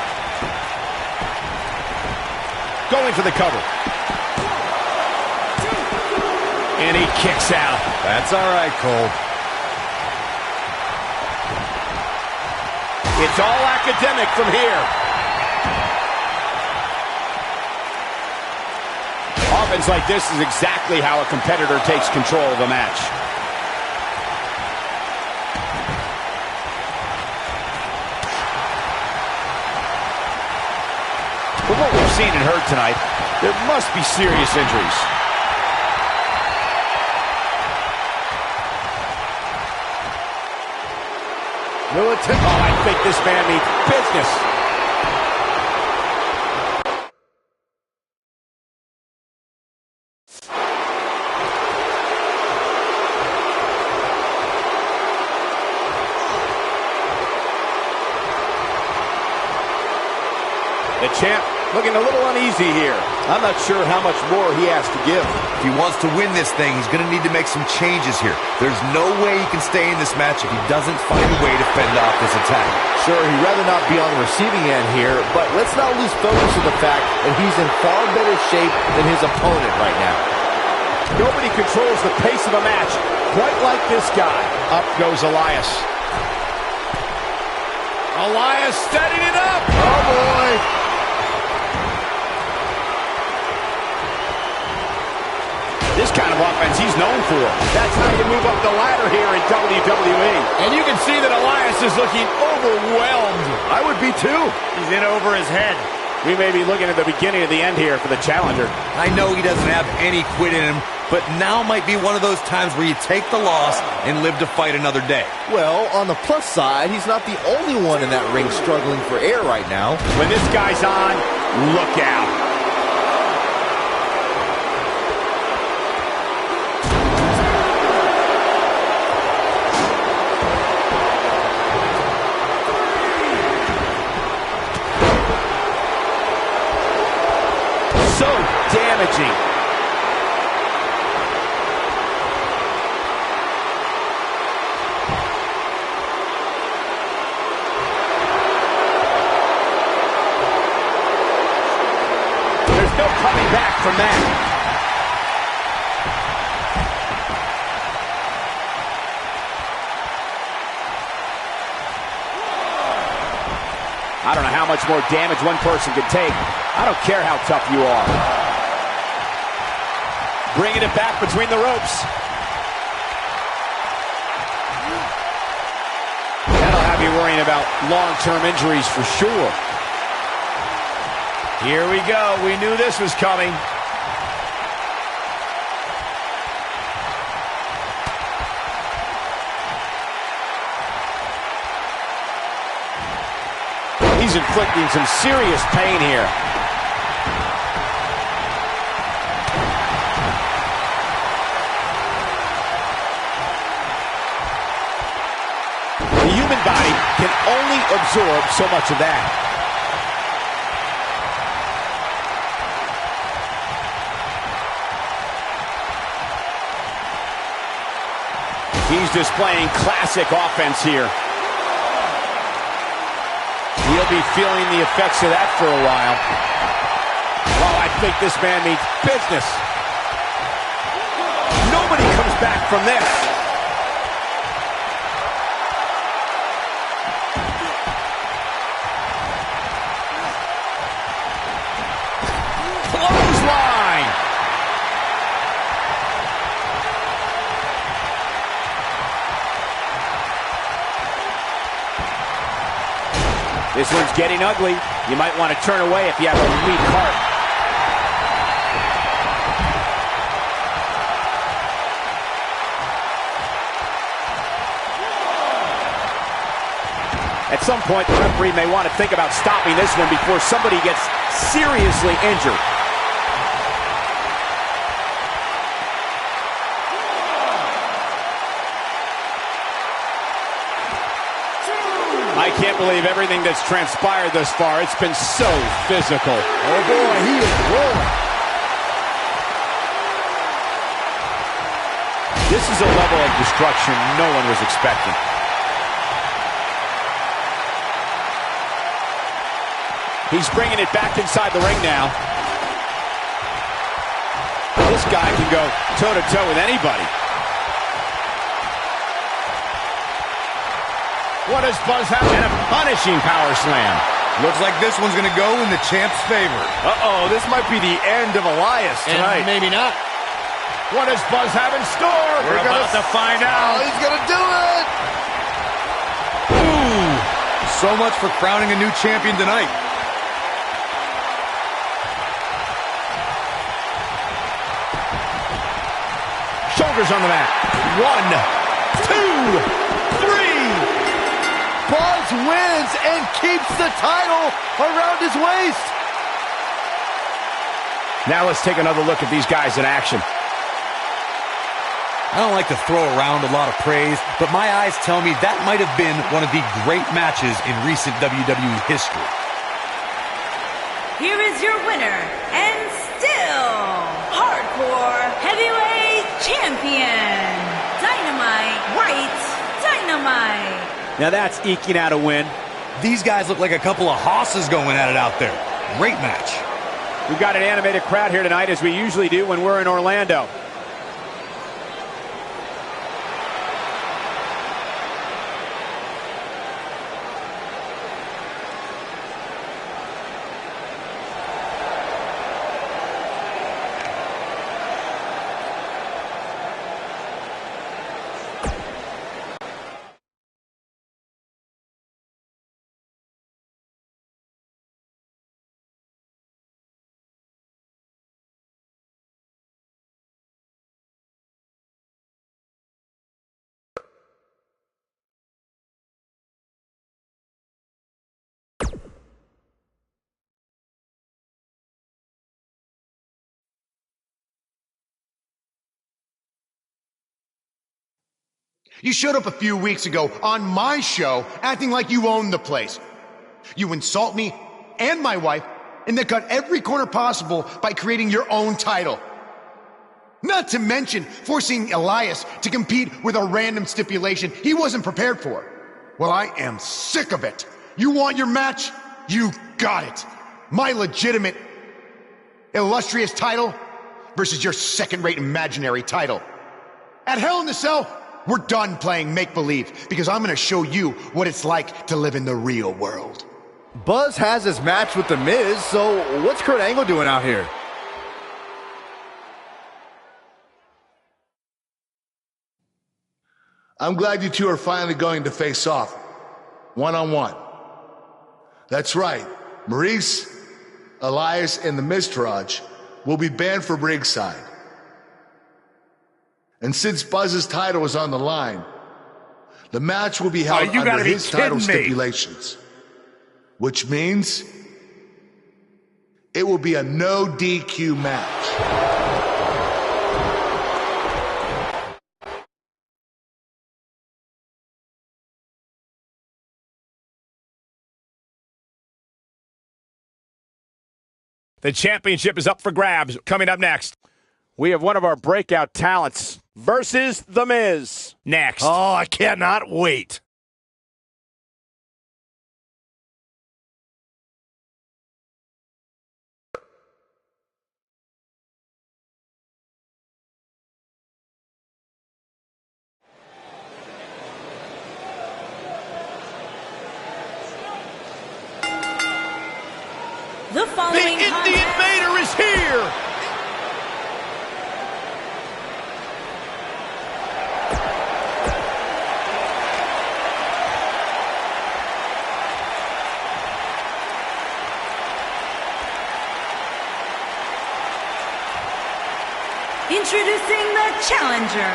Going for the cover. And he kicks out. That's all right, Cole. It's all academic from here. Offense like this is exactly how a competitor takes control of a match. From what we've seen and heard tonight, there must be serious injuries. Oh, I think this man means business. The champ looking a little uneasy here. I'm not sure how much more he has to give. If he wants to win this thing, he's going to need to make some changes here. There's no way he can stay in this match if he doesn't find a way to fend off this attack. Sure, he'd rather not be on the receiving end here, but let's not lose focus of the fact that he's in far better shape than his opponent right now. Nobody controls the pace of a match quite like this guy. Up goes Elias. Elias setting it up. Oh, boy. This kind of offense he's known for. That's how you move up the ladder here in WWE. And you can see that Elias is looking overwhelmed. I would be too. He's in over his head. We may be looking at the beginning of the end here for the challenger. I know he doesn't have any quit in him, but now might be one of those times where you take the loss and live to fight another day. Well, on the plus side, he's not the only one in that ring struggling for air right now. When this guy's on, look out. So damaging. There's no coming back from that. I don't know how much more damage one person can take. I don't care how tough you are. Bringing it back between the ropes. That'll have you worrying about long-term injuries for sure. Here we go. We knew this was coming. He's inflicting some serious pain here. The human body can only absorb so much of that. He's displaying classic offense here. He'll be feeling the effects of that for a while. Well, I think this man means business. Nobody comes back from this. Clothesline. This one's getting ugly. You might want to turn away if you have a weak heart. At some point, the referee may want to think about stopping this one before somebody gets seriously injured. I can't believe everything that's transpired thus far. It's been so physical. Oh boy, he is rolling. This is a level of destruction no one was expecting. He's bringing it back inside the ring now. This guy can go toe-to-toe with anybody. What does Buzz have? And a punishing power slam. Looks like this one's going to go in the champ's favor. Uh-oh, this might be the end of Elias tonight. And maybe not. What does Buzz have in store? We're about to find out. Oh, he's going to do it. Ooh, so much for crowning a new champion tonight. Shoulders on the mat. 1, 2, 3. Buzz wins and keeps the title around his waist. Now let's take another look at these guys in action. I don't like to throw around a lot of praise, but my eyes tell me that might have been one of the great matches in recent WWE history. Here is your winner, and Hardcore Heavyweight Champion, WhiteDynamite. Now that's eking out a win. These guys look like a couple of hosses going at it out there. Great match. We've got an animated crowd here tonight, as we usually do when we're in Orlando. You showed up a few weeks ago on my show acting like you owned the place. You insult me and my wife and then cut every corner possible by creating your own title. Not to mention forcing Elias to compete with a random stipulation he wasn't prepared for. Well, I am sick of it. You want your match? You got it. My legitimate, illustrious title versus your second-rate imaginary title. At Hell in the Cell, we're done playing make-believe because I'm going to show you what it's like to live in the real world. Buzz has his match with The Miz, so what's Kurt Angle doing out here? I'm glad you two are finally going to face off, one-on-one. That's right, Maurice, Elias, and the Miztourage will be banned from ringside. And since Buzz's title is on the line, the match will be held under his title stipulations. Which means it will be a no DQ match. The championship is up for grabs. Coming up next, we have one of our breakout talents versus The Miz. Next. Oh, I cannot wait. The following The Invader is here! Introducing the challenger,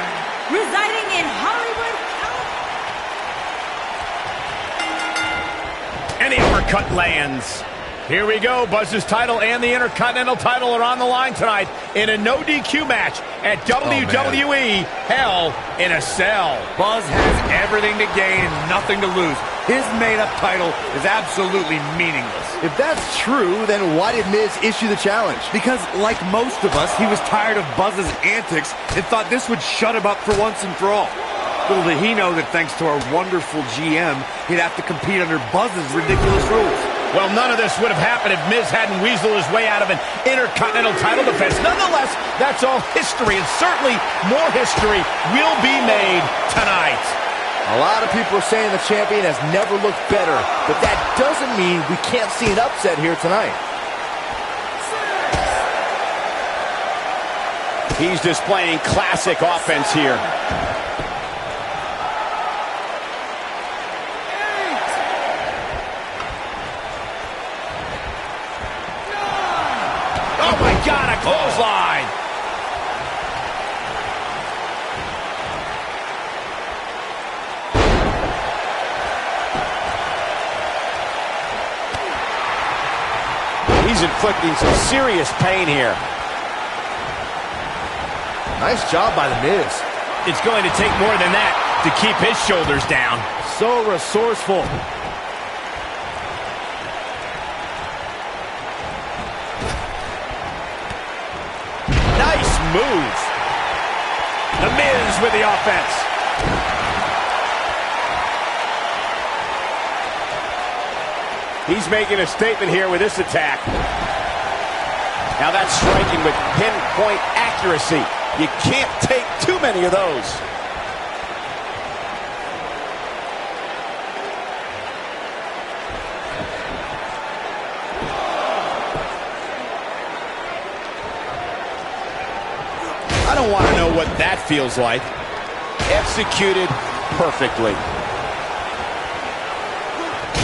residing in Hollywood, California. And the uppercut lands. Here we go. Buzz's title and the Intercontinental title are on the line tonight in a no DQ match at WWE Hell in a Cell. Buzz has everything to gain and nothing to lose. His made-up title is absolutely meaningless. If that's true, then why did Miz issue the challenge? Because, like most of us, he was tired of Buzz's antics and thought this would shut him up for once and for all. Little did he know that thanks to our wonderful GM, he'd have to compete under Buzz's ridiculous rules. Well, none of this would have happened if Miz hadn't weaseled his way out of an Intercontinental title defense. Nonetheless, that's all history, and certainly more history will be made tonight. A lot of people are saying the champion has never looked better, but that doesn't mean we can't see an upset here tonight. He's displaying classic offense here. Oh my God, a clothesline! He's inflicting some serious pain here. Nice job by The Miz. It's going to take more than that to keep his shoulders down. So resourceful. move. The Miz with the offense. He's making a statement here with this attack. Now that's striking with pinpoint accuracy. You can't take too many of those. I don't want to know what that feels like. Executed perfectly.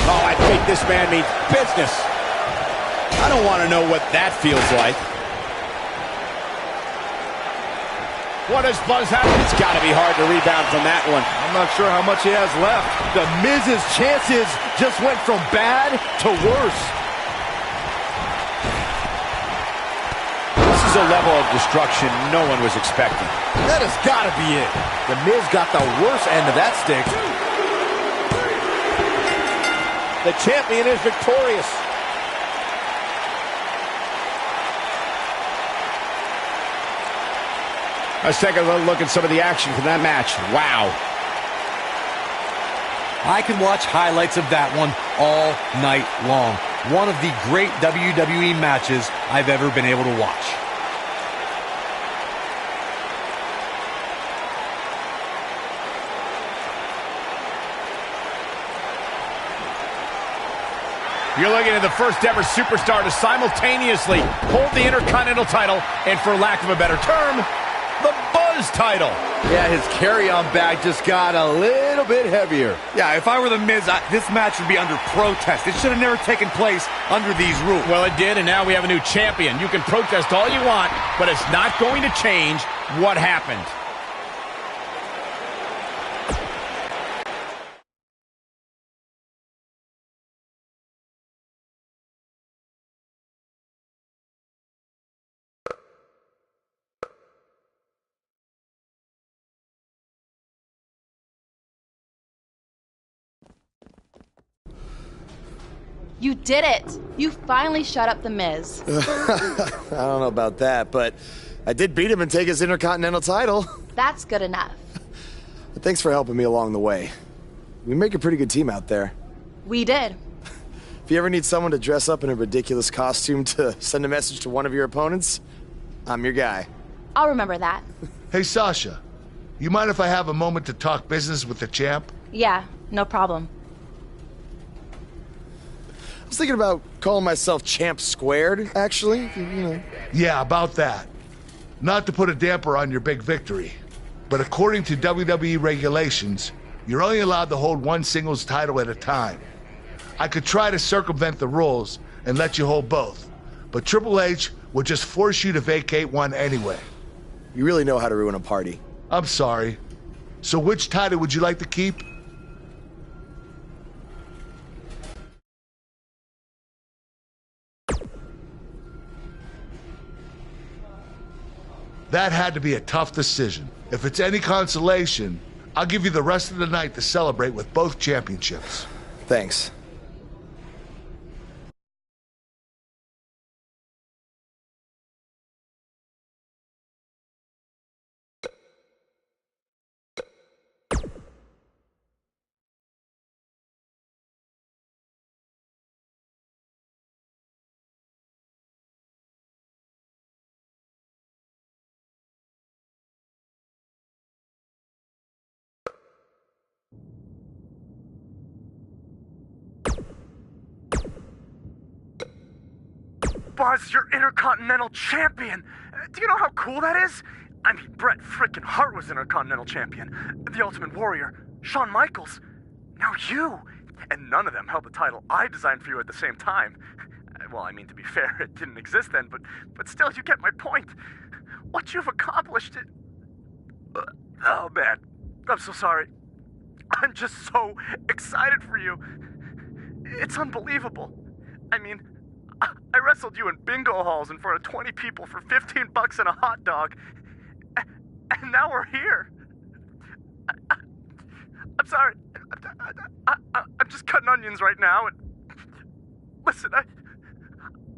Oh, I think this man means business. I don't want to know what that feels like. What does Buzz have? It's got to be hard to rebound from that one. I'm not sure how much he has left. The Miz's chances just went from bad to worse. This is a level of destruction no one was expecting. That has got to be it. The Miz got the worst end of that stick. The champion is victorious. Let's take a look at some of the action from that match. Wow. I can watch highlights of that one all night long. One of the great WWE matches I've ever been able to watch. You're looking at the first ever superstar to simultaneously hold the Intercontinental title and, for lack of a better term, the Buzz title. Yeah, his carry-on bag just got a little bit heavier. Yeah, if I were the Miz, this match would be under protest. It should have never taken place under these rules. Well, it did, and now we have a new champion. You can protest all you want, but it's not going to change what happened. You did it! You finally shut up the Miz. I don't know about that, but I did beat him and take his Intercontinental title. That's good enough. Thanks for helping me along the way. We make a pretty good team out there. We did. If you ever need someone to dress up in a ridiculous costume to send a message to one of your opponents, I'm your guy. I'll remember that. Hey, Sasha, you mind if I have a moment to talk business with the champ? Yeah, no problem. I was thinking about calling myself Champ Squared, actually, you know. Yeah, about that. Not to put a damper on your big victory, but according to WWE regulations, you're only allowed to hold one singles title at a time. I could try to circumvent the rules and let you hold both, but Triple H would just force you to vacate one anyway. You really know how to ruin a party. I'm sorry. So which title would you like to keep? That had to be a tough decision. If it's any consolation, I'll give you the rest of the night to celebrate with both championships. Thanks. Buzz, you're Intercontinental Champion! Do you know how cool that is? I mean, Bret frickin' Hart was Intercontinental Champion. The Ultimate Warrior, Shawn Michaels. Now you! And none of them held the title I designed for you at the same time. Well, I mean, to be fair, it didn't exist then, but still, you get my point. What you've accomplished it... Oh, man. I'm so sorry. I'm just so excited for you. It's unbelievable. I mean... I wrestled you in bingo halls in front of 20 people for $15 and a hot dog. And now we're here. I'm sorry. I'm just cutting onions right now. And listen,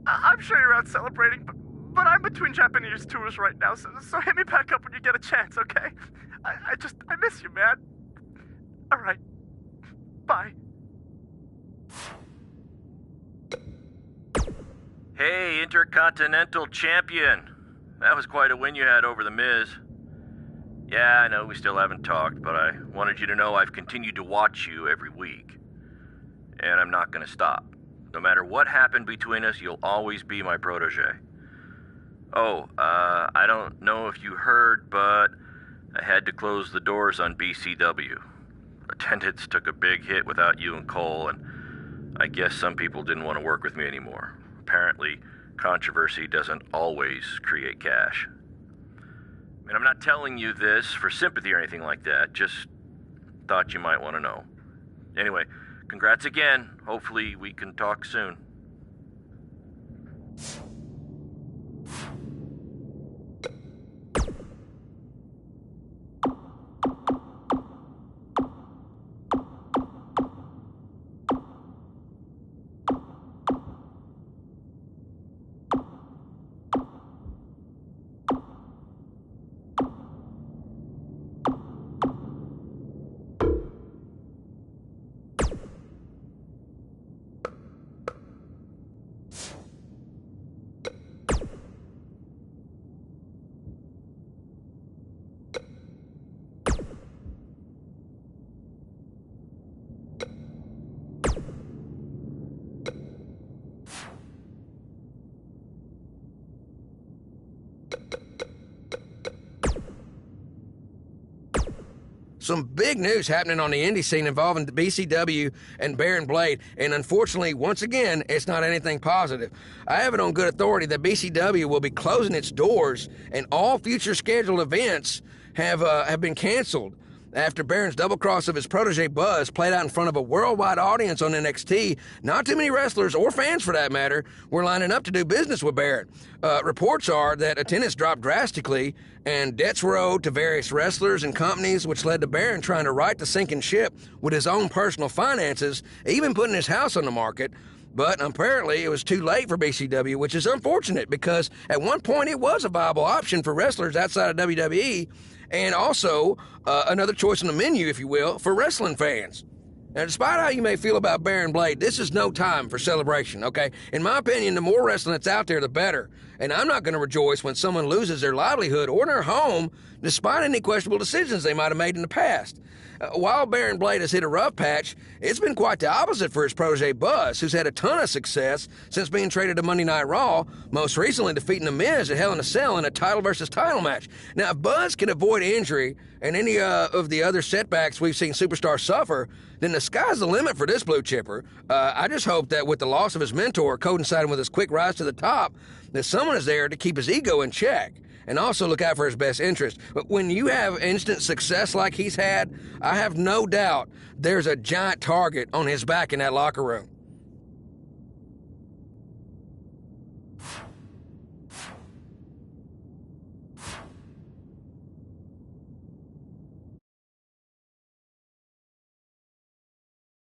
I'm sure you're out celebrating, But I'm between Japanese tours right now, so hit me back up when you get a chance, okay? I miss you, man. All right. Bye. Hey, Intercontinental Champion. That was quite a win you had over The Miz. Yeah, I know we still haven't talked, but I wanted you to know I've continued to watch you every week. And I'm not gonna stop. No matter what happened between us, you'll always be my protege. Oh, I don't know if you heard, but I had to close the doors on BCW. Attendance took a big hit without you and Cole, and I guess some people didn't want to work with me anymore. Apparently, controversy doesn't always create cash. I mean, I'm not telling you this for sympathy or anything like that, just thought you might want to know. Anyway, congrats again. Hopefully we can talk soon. Some big news happening on the indie scene involving the BCW and Baron Blade, and unfortunately, once again, it's not anything positive. I have it on good authority that BCW will be closing its doors, and all future scheduled events have been canceled after Baron's double cross of his protege Buzz played out in front of a worldwide audience on NXT. Not too many wrestlers, or fans for that matter, were lining up to do business with Baron. Reports are that attendance dropped drastically, and debts were owed to various wrestlers and companies, which led to Baron trying to right the sinking ship with his own personal finances, even putting his house on the market. But apparently it was too late for BCW, which is unfortunate because at one point it was a viable option for wrestlers outside of WWE, and also another choice on the menu, if you will, for wrestling fans. Now, despite how you may feel about Baron Blade, this is no time for celebration, okay? In my opinion, the more wrestling that's out there, the better. And I'm not going to rejoice when someone loses their livelihood or their home, despite any questionable decisions they might have made in the past. While Baron Blade has hit a rough patch, it's been quite the opposite for his protege Buzz, who's had a ton of success since being traded to Monday Night Raw, most recently defeating The Miz at Hell in a Cell in a title versus title match. Now, if Buzz can avoid injury and any of the other setbacks we've seen superstars suffer, then the sky's the limit for this blue chipper. I just hope that with the loss of his mentor coinciding with his quick rise to the top, that someone is there to keep his ego in check and also look out for his best interest. But when you have instant success like he's had, I have no doubt there's a giant target on his back in that locker room.